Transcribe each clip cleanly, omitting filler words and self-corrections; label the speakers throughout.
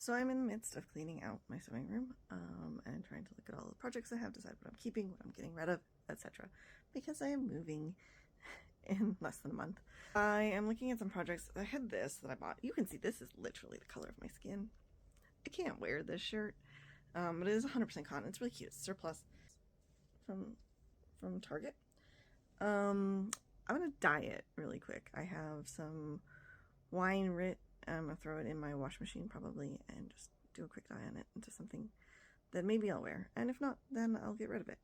Speaker 1: So I'm in the midst of cleaning out my sewing room and trying to look at all the projects I have, decide what I'm keeping, what I'm getting rid of, etc. Because I am moving in less than a month. I am looking at some projects. I had this that I bought. You can see this is literally the color of my skin. I can't wear this shirt, but it is 100% cotton. It's really cute. It's surplus from Target. I'm gonna dye it really quick. I have some wine Rit. I'm gonna throw it in my wash machine probably and just do a quick dye on it into something that maybe I'll wear. And if not, then I'll get rid of it.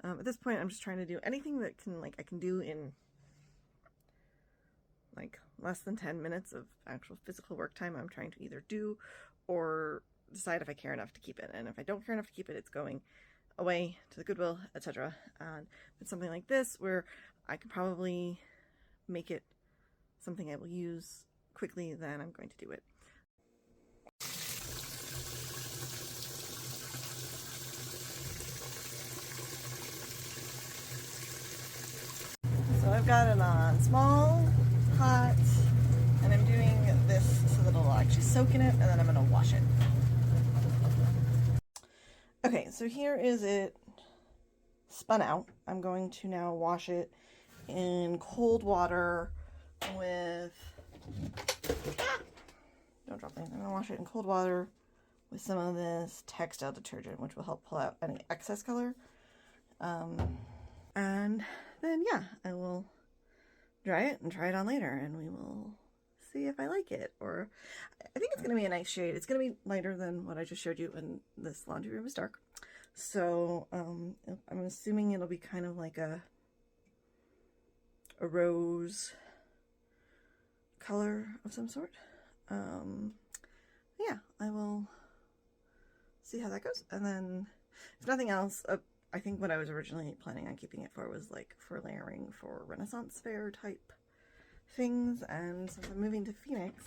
Speaker 1: At this point, I'm just trying to do anything that I can do in like less than 10 minutes of actual physical work time. I'm trying to either do or decide if I care enough to keep it. And if I don't care enough to keep it, it's going away to the Goodwill, etc. And it's something like this where I could probably make it something I will use quickly, then I'm going to do it. So I've got it on small, hot, and I'm doing this so that it'll actually soak in it, and then I'm going to wash it. Okay, so here is it spun out. I'm going to now wash it in cold water with... Don't drop anything. I'm going to wash it in cold water with some of this textile detergent, which will help pull out any excess color. And then, yeah, I will dry it and try it on later, and we will see if I like it. Or I think it's going to be a nice shade. It's going to be lighter than what I just showed you, and this laundry room is dark. So I'm assuming it'll be kind of like a rose color of some sort. Yeah, I will see how that goes. And then, if nothing else, I think what I was originally planning on keeping it for was like for layering for Renaissance fair type things. And since I'm moving to Phoenix,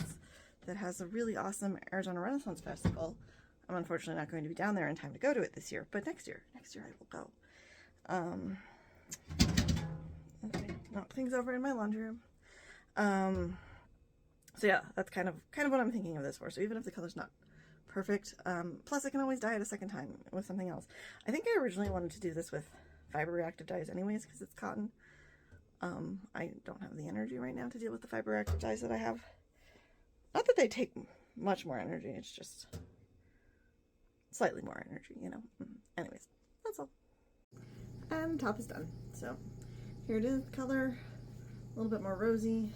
Speaker 1: that has a really awesome Arizona Renaissance Festival, I'm unfortunately not going to be down there in time to go to it this year, but next year I will go. Okay, knock things over in my laundry room. So yeah, that's kind of what I'm thinking of this for. So even if the color's not perfect, plus I can always dye it a second time with something else. I think I originally wanted to do this with fiber reactive dyes anyways, because it's cotton. I don't have the energy right now to deal with the fiber reactive dyes that I have. Not that they take much more energy, it's just slightly more energy, you know. Anyways, that's all. And the top is done. So here it is, the color, a little bit more rosy.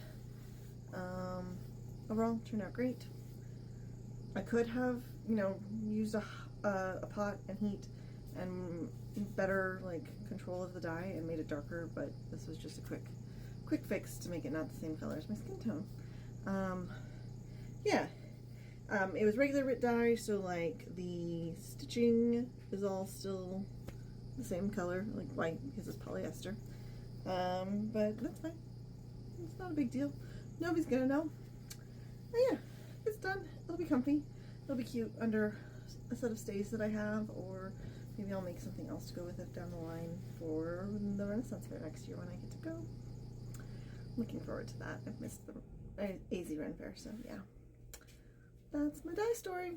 Speaker 1: Overall, turned out great. I could have, you know, used a pot and heat and better like control of the dye and made it darker, but this was just a quick fix to make it not the same color as my skin tone. Yeah, it was regular Rit dye, so like the stitching is all still the same color, like white, because it's polyester. But that's fine. It's not a big deal. Nobody's gonna know. But yeah, it's done. It'll be comfy. It'll be cute under a set of stays that I have, or maybe I'll make something else to go with it down the line for the Renaissance Fair next year when I get to go. Looking forward to that. I've missed the AZ Ren Fair, so yeah. That's my dye story.